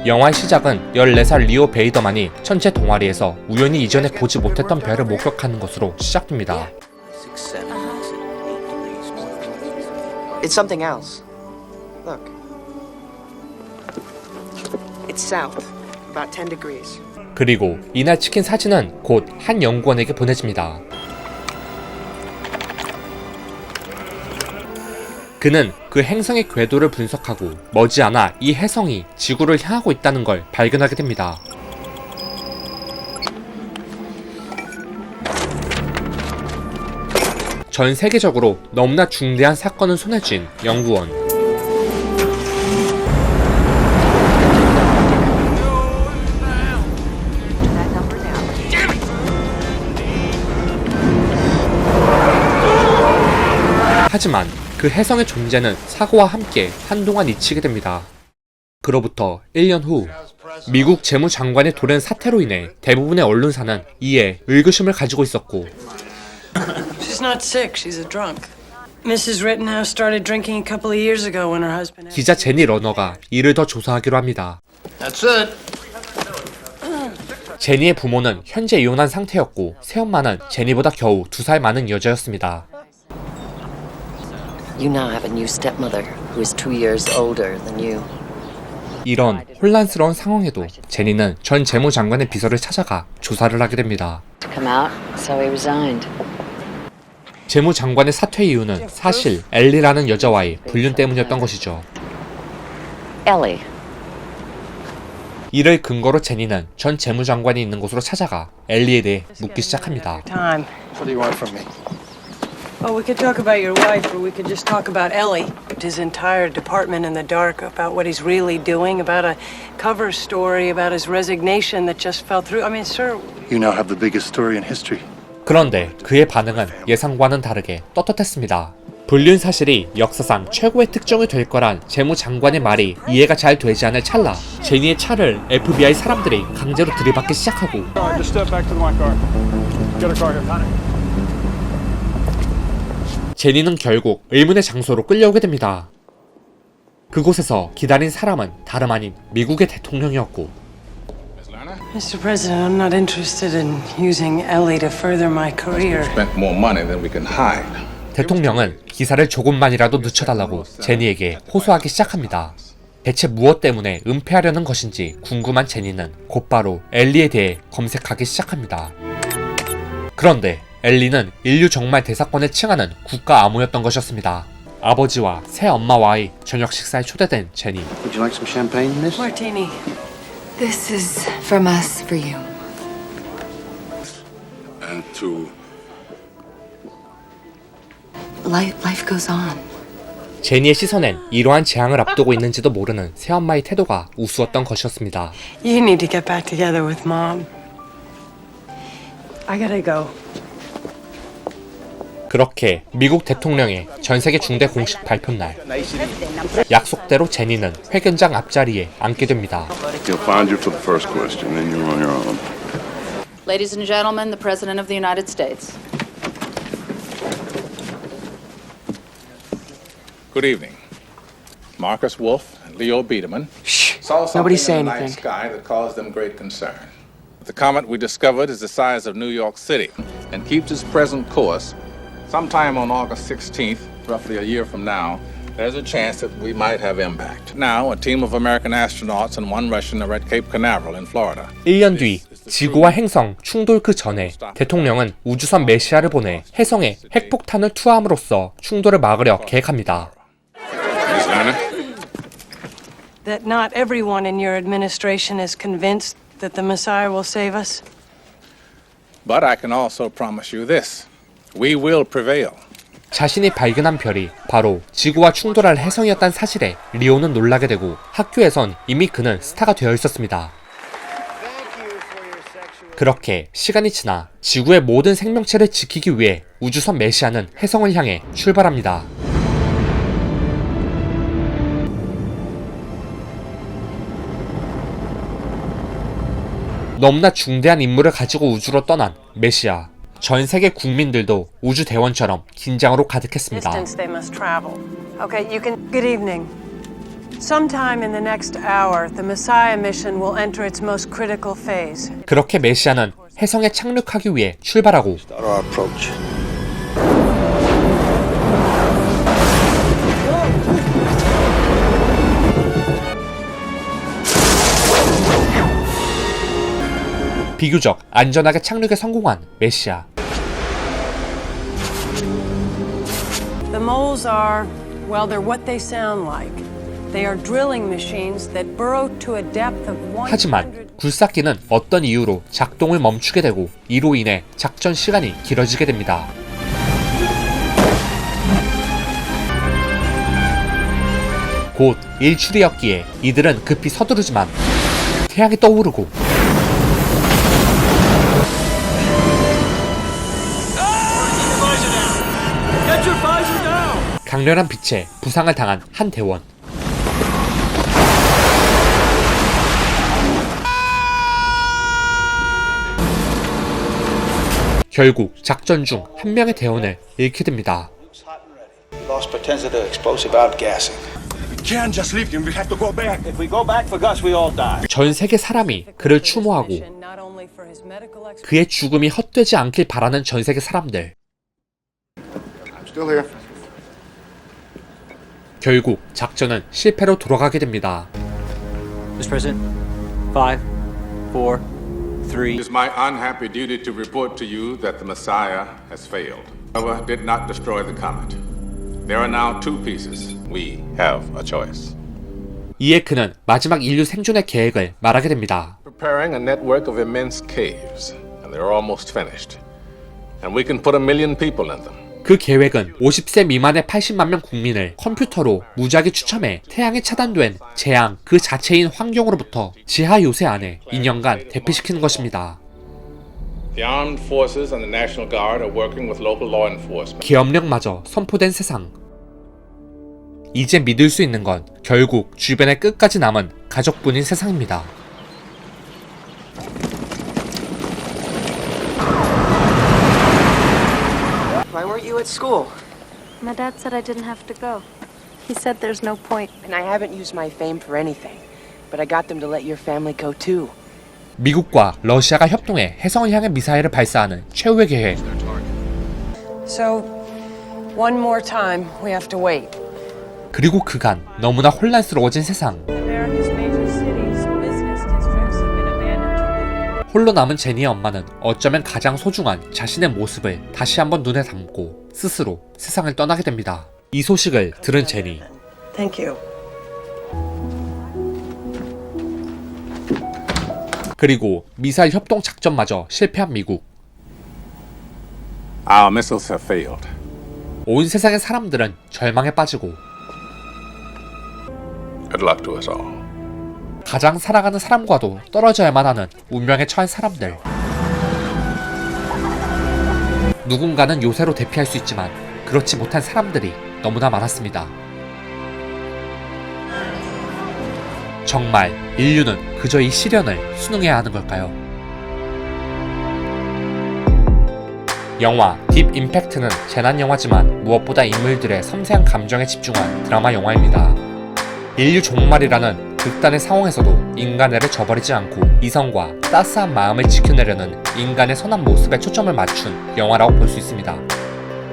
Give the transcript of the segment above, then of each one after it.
영화의 시작은 14살 리오 베이더만이 천체 동아리에서 우연히 이전에 보지 못했던 별을 목격하는 것으로 시작됩니다. It's something else. Look. It's south, about 10 degrees. 그리고 이날 찍힌 사진은 곧 한 연구원에게 보내집니다. 그는 그 행성의 궤도를 분석하고 머지않아 이 해성이 지구를 향하고 있다는 걸 발견하게 됩니다. 전 세계적으로 너무나 중대한 사건을 손에 쥔 연구원. 하지만 그 해성의 존재는 사고와 함께 한동안 잊히게 됩니다. 그로부터 1년 후 미국 재무장관의 돌연 사태로 인해 대부분의 언론사는 이에 의구심을 가지고 있었고 She's not sick. She's a drunk. Mrs. Rittenhouse started drinking a couple of years ago when her husband. 기자 제니 러너가 이를 더 조사하기로 합니다. That's it. 제니의 부모는 현재 이혼한 상태였고 새엄마는 제니보다 겨우 2살 많은 여자였습니다. You now have a new stepmother who is 2 years older than you. 이런 혼란스러운 상황에도 제니는 전 재무장관의 비서를 찾아가 조사를 하게 됩니다. Come out, so he resigned. 재무장관의 사퇴 이유는 사실 엘리라는 여자와의 불륜 때문이었던 것이죠. Ellie. 이를 근거로 제니는 전 재무장관이 있는 곳으로 찾아가 엘리에 대해 묻기 시작합니다. Time. What do you want from me? Oh, we could talk about your wife, or we could just talk about Ellie. His entire department in the dark about what he's really doing, about a cover story about his resignation that just fell through. I mean, sir. You now have the biggest story in history. 그런데 그의 반응은 예상과는 다르게 떳떳했습니다. 불륜 사실이 역사상 최고의 특종이 될 거란 재무장관의 말이 이해가 잘 되지 않을 찰나 제니의 차를 FBI 사람들이 강제로 들이받기 시작하고 제니는 결국 의문의 장소로 끌려오게 됩니다. 그곳에서 기다린 사람은 다름 아닌 미국의 대통령이었고 Mr. President, I'm not interested in using Ellie to further my career. Spent more money than we can hide. 대통령은 기사를 조금만이라도 늦춰달라고 제니에게 호소하기 시작합니다. 대체 무엇 때문에 은폐하려는 것인지 궁금한 제니는 곧바로 엘리에 대해 검색하기 시작합니다. 그런데 엘리는 인류 정말 대사권에 칭하는 국가 암호였던 것이었습니다. 아버지와 새엄마와의 저녁 식사에 초대된 제니. Would you like some champagne, miss? Martini. This is from us for you. And to Life goes on. 제니의 시선엔 이러한 재앙을 앞두고 있는지도 모르는 새엄마의 태도가 우스웠던 것이었습니다. You need to get back together with Mom. I gotta go. 그렇게 미국 대통령의 전세계 중대 공식 발표 날 약속대로 제니는 회견장 앞자리에 앉게 됩니다. He'll find you for the first question, then you're on your own. Ladies and gentlemen, the President of the United States. good evening. Marcus Wolf and Leo Biederman saw Nobody something say in the night anything. sky that caused them great concern. The comet we discovered is the size of New York City and keeps its present course. Sometime on August 16th, roughly a year from now, there's a chance that we might have impact. Now, a team of American astronauts and one Russian are at Cape Canaveral in Florida. 1년 뒤 지구와 행성 충돌 그 전에 대통령은 우주선 메시아를 보내 해성에 핵폭탄을 투하함으로써 충돌을 막으려 계획합니다. Miss Lerner? That not everyone in your administration is convinced that the Messiah will save us. But I can also promise you this. We will prevail. 자신이 발견한 별이 바로 지구와 충돌할 해성이었다는 사실에 리오는 놀라게 되고 학교에선 이미 그는 스타가 되어 있었습니다. 그렇게 시간이 지나 지구의 모든 생명체를 지키기 위해 우주선 메시아는 해성을 향해 출발합니다. 너무나 중대한 임무를 가지고 우주로 떠난 메시아. 전 세계 국민들도 우주 대원처럼 긴장으로 가득했습니다. Distance they must travel. Okay, you can. Good evening. Sometime in the next hour, the Messiah mission will enter its most critical phase. 그렇게 메시아는 해성에 착륙하기 위해 출발하고 Start our approach. 비교적 안전하게 착륙에 성공한 메시아. The moles are, well, they're what they sound like. They are drilling machines that burrow to a depth of 100. 하지만 굴삭기는 어떤 이유로 작동을 멈추게 되고 이로 인해 작전 시간이 길어지게 됩니다. 곧 일출이었기에 이들은 급히 서두르지만 태양이 떠오르고 강렬한 빛에 부상을 당한 한 대원. 결국 작전 중 한 명의 대원을 잃게 됩니다. Lost pretense of the explosive outgassing. We can't just leave him. We have to go back. If we go back for Gus, we all die. 전 세계 사람이 그를 추모하고 Not only for his medical expertise, 그의 죽음이 헛되지 않길 바라는 전 세계 사람들. I'm still here. 결국 작전은 실패로 돌아가게 됩니다. Mr. President, 5, 4, 3. It is my unhappy duty to report to you that the Messiah has failed. However, did not destroy the comet. There are now two pieces. We have a choice. 이에 그는 마지막 인류 생존의 계획을 말하게 됩니다. Preparing a network of immense caves, and they're almost finished. And we can put 1 million people in them. 그 계획은 50세 미만의 80만 명 국민을 컴퓨터로 무작위 추첨해 태양에 차단된 재앙 그 자체인 환경으로부터 지하 요새 안에 2년간 대피시키는 것입니다. The armed forces and the National Guard are working with local law enforcement. 계엄령마저 선포된 세상. 이제 믿을 수 있는 건 결국 주변에 끝까지 남은 가족뿐인 세상입니다. Why weren't you at school? My dad said I didn't have to go. He said there's no point. And I haven't used my fame for anything. But I got them to let your family go too. 미국과 러시아가 협동해 해성을 향해 미사일을 발사하는 최후의 계획. so one more time we have to wait. 그리고 그간 너무나 혼란스러워진 세상. America's major cities, business districts have been abandoned. 홀로 남은 제니의 엄마는 어쩌면 가장 소중한 자신의 모습을 다시 한번 눈에 담고 스스로 세상을 떠나게 됩니다. 이 소식을 들은 제니. Thank you. 그리고 미사일 협동 작전마저 실패한 미국. Our missiles have failed. 온 세상의 사람들은 절망에 빠지고 Good luck to us all. 가장 사랑하는 사람과도 떨어져야만 하는 운명에 처한 사람들. 누군가는 요새로 대피할 수 있지만 그렇지 못한 사람들이 너무나 많았습니다. 정말 인류는 그저 이 시련을 수능해야 하는 걸까요? 영화 딥 임팩트는 재난 영화지만 무엇보다 인물들의 섬세한 감정에 집중한 드라마 영화입니다. 인류 종말이라는 극단의 상황에서도 인간애를 저버리지 않고 이성과 따스한 마음을 지켜내려는 인간의 선한 모습에 초점을 맞춘 영화라고 볼 수 있습니다.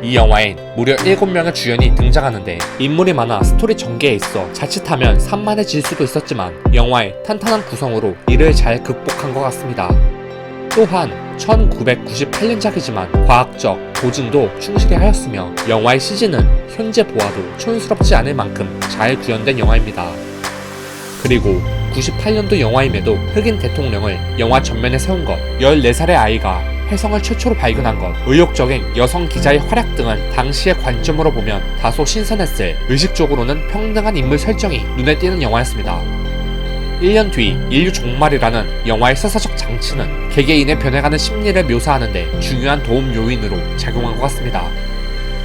이 영화엔 무려 7명의 주연이 등장하는데 인물이 많아 스토리 전개에 있어 자칫하면 산만해질 수도 있었지만 영화의 탄탄한 구성으로 이를 잘 극복한 것 같습니다. 또한 1998년작이지만 과학적 고증도 충실히 하였으며 영화의 CG는 현재 보아도 촌스럽지 않을 만큼 잘 구현된 영화입니다. 그리고 98년도 영화임에도 흑인 대통령을 영화 전면에 세운 것, 14살의 아이가 해성을 최초로 발견한 것, 의욕적인 여성 기자의 활약 등은 당시의 관점으로 보면 다소 신선했을 의식적으로는 평등한 인물 설정이 눈에 띄는 영화였습니다. 1년 뒤 인류 종말이라는 영화의 서사적 장치는 개개인의 변해가는 심리를 묘사하는 데 중요한 도움 요인으로 작용한 것 같습니다.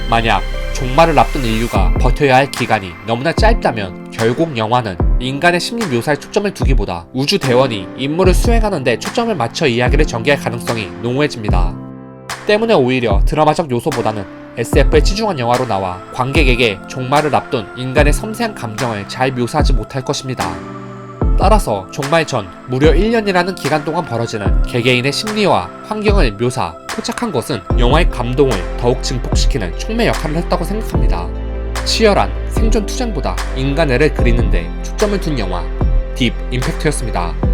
만약 종말을 앞둔 인류가 버텨야 할 기간이 너무나 짧다면 결국 영화는 인간의 심리 묘사에 초점을 두기보다 우주 대원이 임무를 수행하는 데 초점을 맞춰 이야기를 전개할 가능성이 농후해집니다. 때문에 오히려 드라마적 요소보다는 SF에 치중한 영화로 나와 관객에게 종말을 앞둔 인간의 섬세한 감정을 잘 묘사하지 못할 것입니다. 따라서 종말 전 무려 1년이라는 기간 동안 벌어지는 개개인의 심리와 환경을 포착한 것은 영화의 감동을 더욱 증폭시키는 촉매 역할을 했다고 생각합니다. 치열한 생존 투쟁보다 인간애를 그리는데 초점을 둔 영화 딥 임팩트였습니다.